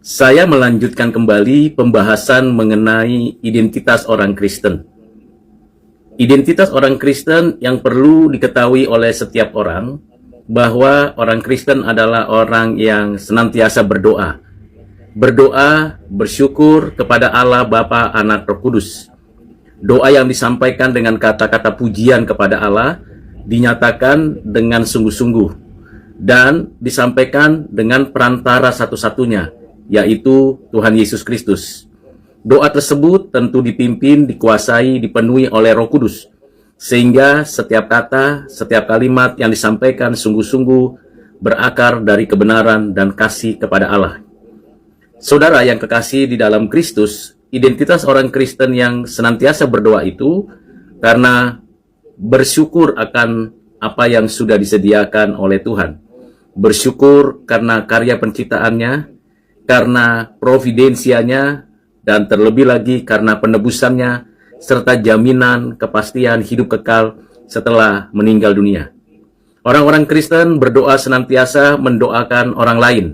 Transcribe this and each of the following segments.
Saya melanjutkan kembali pembahasan mengenai identitas orang Kristen. Identitas orang Kristen yang perlu diketahui oleh setiap orang, bahwa orang Kristen adalah orang yang senantiasa berdoa. Berdoa, bersyukur kepada Allah Bapa, Anak, Roh Kudus. Doa yang disampaikan dengan kata-kata pujian kepada Allah dinyatakan dengan sungguh-sungguh dan disampaikan dengan perantara satu-satunya, yaitu Tuhan Yesus Kristus. Doa tersebut tentu dipimpin, dikuasai, dipenuhi oleh Roh Kudus, sehingga setiap kata, setiap kalimat yang disampaikan sungguh-sungguh berakar dari kebenaran dan kasih kepada Allah. Saudara yang kekasih di dalam Kristus, identitas orang Kristen yang senantiasa berdoa itu karena bersyukur akan apa yang sudah disediakan oleh Tuhan. Bersyukur karena karya penciptaannya, karena providensianya, dan terlebih lagi karena penebusannya, serta jaminan kepastian hidup kekal setelah meninggal dunia. Orang-orang Kristen berdoa senantiasa mendoakan orang lain,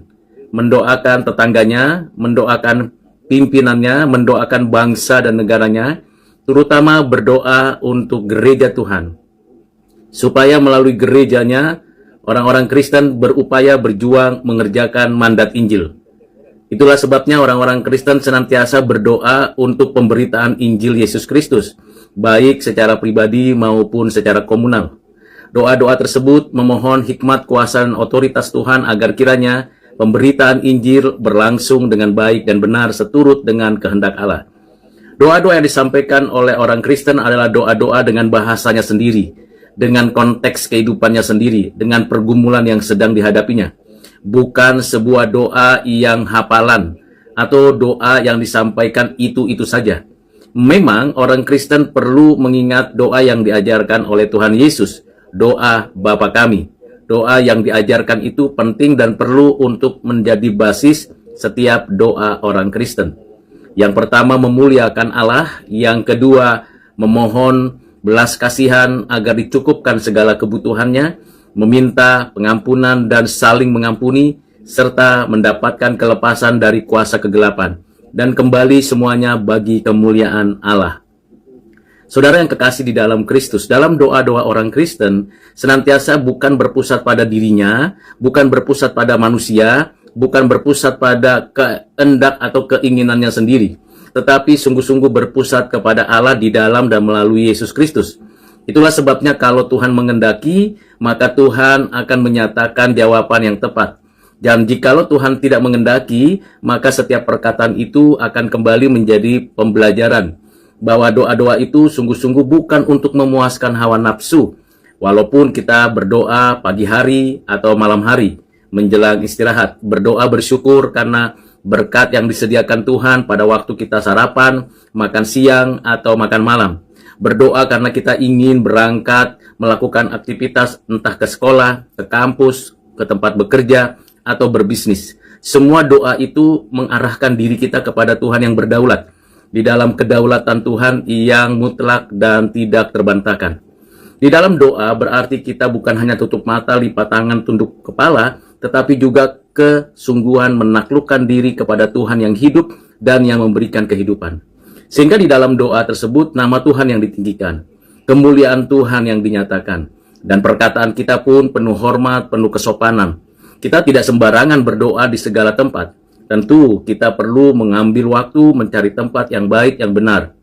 mendoakan tetangganya, mendoakan pimpinannya, mendoakan bangsa dan negaranya, terutama berdoa untuk gereja Tuhan, supaya melalui gerejanya, orang-orang Kristen berupaya berjuang mengerjakan mandat Injil. Itulah sebabnya orang-orang Kristen senantiasa berdoa untuk pemberitaan Injil Yesus Kristus, baik secara pribadi maupun secara komunal. Doa-doa tersebut memohon hikmat, kuasa, dan otoritas Tuhan agar kiranya pemberitaan Injil berlangsung dengan baik dan benar seturut dengan kehendak Allah. Doa-doa yang disampaikan oleh orang Kristen adalah doa-doa dengan bahasanya sendiri, dengan konteks kehidupannya sendiri, dengan pergumulan yang sedang dihadapinya. Bukan sebuah doa yang hafalan atau doa yang disampaikan itu-itu saja. Memang orang Kristen perlu mengingat doa yang diajarkan oleh Tuhan Yesus, doa Bapa kami. Doa yang diajarkan itu penting dan perlu untuk menjadi basis setiap doa orang Kristen. Yang pertama, memuliakan Allah. Yang kedua, memohon belas kasihan agar dicukupkan segala kebutuhannya, meminta pengampunan dan saling mengampuni, serta mendapatkan kelepasan dari kuasa kegelapan, dan kembali semuanya bagi kemuliaan Allah. Saudara yang kekasih di dalam Kristus, dalam doa-doa orang Kristen senantiasa bukan berpusat pada dirinya, bukan berpusat pada manusia, bukan berpusat pada kehendak atau keinginannya sendiri, tetapi sungguh-sungguh berpusat kepada Allah di dalam dan melalui Yesus Kristus. Itulah sebabnya kalau Tuhan mengendaki, maka Tuhan akan menyatakan jawaban yang tepat. Dan jikalau Tuhan tidak mengendaki, maka setiap perkataan itu akan kembali menjadi pembelajaran bahwa doa-doa itu sungguh-sungguh bukan untuk memuaskan hawa nafsu, walaupun kita berdoa pagi hari atau malam hari menjelang istirahat, berdoa bersyukur karena berkat yang disediakan Tuhan pada waktu kita sarapan, makan siang, atau makan malam. Berdoa karena kita ingin berangkat melakukan aktivitas entah ke sekolah, ke kampus, ke tempat bekerja, atau berbisnis. Semua doa itu mengarahkan diri kita kepada Tuhan yang berdaulat, di dalam kedaulatan Tuhan yang mutlak dan tidak terbantahkan. Di dalam doa berarti kita bukan hanya tutup mata, lipat tangan, tunduk kepala, tetapi juga kesungguhan menaklukkan diri kepada Tuhan yang hidup dan yang memberikan kehidupan. Sehingga di dalam doa tersebut nama Tuhan yang ditinggikan, kemuliaan Tuhan yang dinyatakan, dan perkataan kita pun penuh hormat, penuh kesopanan. Kita tidak sembarangan berdoa di segala tempat. Tentu kita perlu mengambil waktu mencari tempat yang baik, yang benar.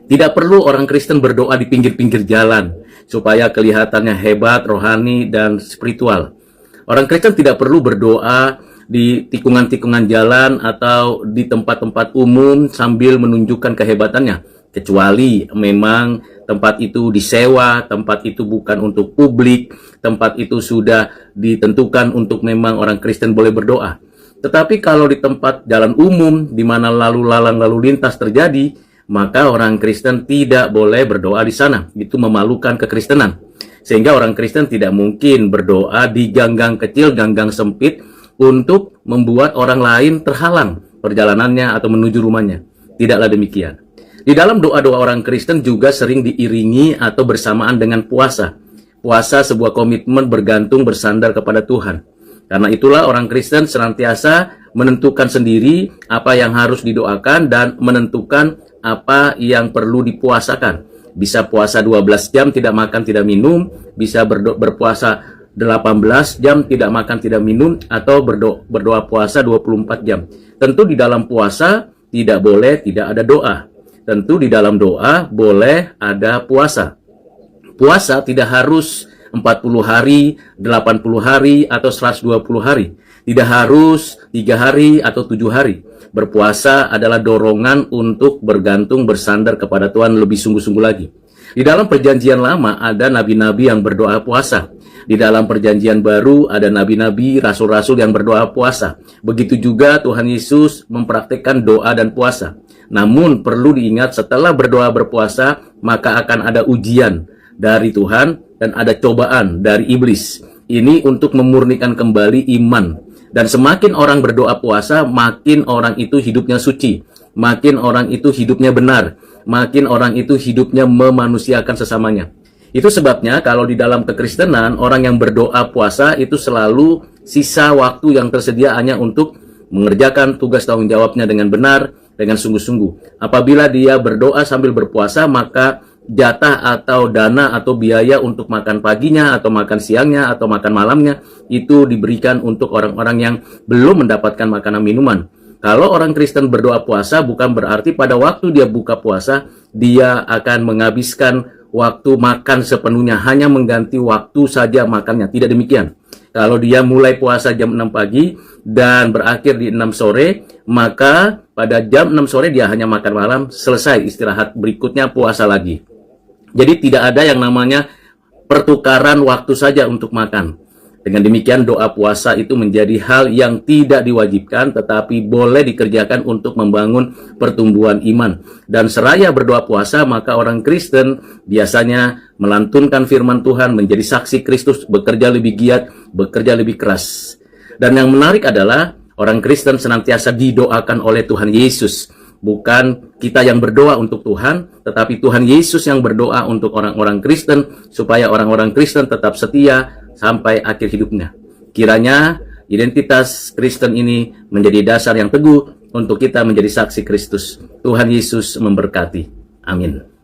Tidak perlu orang Kristen berdoa di pinggir-pinggir jalan supaya kelihatannya hebat, rohani, dan spiritual. Orang Kristen tidak perlu berdoa di tikungan-tikungan jalan atau di tempat-tempat umum sambil menunjukkan kehebatannya, kecuali memang tempat itu disewa, tempat itu bukan untuk publik, tempat itu sudah ditentukan untuk memang orang Kristen boleh berdoa. Tetapi kalau di tempat jalan umum di mana lalu lalang lalu lintas terjadi, maka orang Kristen tidak boleh berdoa di sana. Itu memalukan kekristenan. Sehingga orang Kristen tidak mungkin berdoa di gang-gang kecil, gang-gang sempit untuk membuat orang lain terhalang perjalanannya atau menuju rumahnya. Tidaklah demikian. Di dalam doa-doa orang Kristen juga sering diiringi atau bersamaan dengan puasa. Puasa sebuah komitmen bergantung bersandar kepada Tuhan. Karena itulah orang Kristen senantiasa menentukan sendiri apa yang harus didoakan dan menentukan apa yang perlu dipuasakan. Bisa puasa 12 jam tidak makan tidak minum, bisa berpuasa 18 jam tidak makan tidak minum, atau berdoa puasa 24 jam. Tentu di dalam puasa tidak boleh tidak ada doa. Tentu di dalam doa boleh ada puasa. Puasa tidak harus 40 hari, 80 hari, atau 120 hari. Tidak harus 3 hari atau 7 hari. Berpuasa adalah dorongan untuk bergantung, bersandar kepada Tuhan lebih sungguh-sungguh lagi. Di dalam perjanjian lama ada nabi-nabi yang berdoa puasa. Di dalam perjanjian baru ada nabi-nabi, rasul-rasul yang berdoa puasa. Begitu juga Tuhan Yesus mempraktikkan doa dan puasa. Namun perlu diingat, setelah berdoa berpuasa, maka akan ada ujian dari Tuhan dan ada cobaan dari iblis. Ini untuk memurnikan kembali iman. Dan semakin orang berdoa puasa, makin orang itu hidupnya suci, makin orang itu hidupnya benar, makin orang itu hidupnya memanusiakan sesamanya. Itu sebabnya kalau di dalam kekristenan, orang yang berdoa puasa itu selalu sisa waktu yang tersedia hanya untuk mengerjakan tugas tanggung jawabnya dengan benar, dengan sungguh-sungguh. Apabila dia berdoa sambil berpuasa, maka jatah atau dana atau biaya untuk makan paginya atau makan siangnya atau makan malamnya itu diberikan untuk orang-orang yang belum mendapatkan makanan minuman. Kalau orang Kristen berdoa puasa, bukan berarti pada waktu dia buka puasa dia akan menghabiskan waktu makan sepenuhnya, hanya mengganti waktu saja makannya. Tidak demikian. Kalau dia mulai puasa jam 6 pagi dan berakhir di 6 sore, maka pada jam 6 sore dia hanya makan malam, selesai istirahat, berikutnya puasa lagi. Jadi tidak ada yang namanya pertukaran waktu saja untuk makan. Dengan demikian doa puasa itu menjadi hal yang tidak diwajibkan, tetapi boleh dikerjakan untuk membangun pertumbuhan iman. Dan seraya berdoa puasa, maka orang Kristen biasanya melantunkan firman Tuhan, menjadi saksi Kristus, bekerja lebih giat, bekerja lebih keras. Dan yang menarik adalah orang Kristen senantiasa didoakan oleh Tuhan Yesus. Bukan kita yang berdoa untuk Tuhan, tetapi Tuhan Yesus yang berdoa untuk orang-orang Kristen, supaya orang-orang Kristen tetap setia sampai akhir hidupnya. Kiranya identitas Kristen ini menjadi dasar yang teguh untuk kita menjadi saksi Kristus. Tuhan Yesus memberkati. Amin.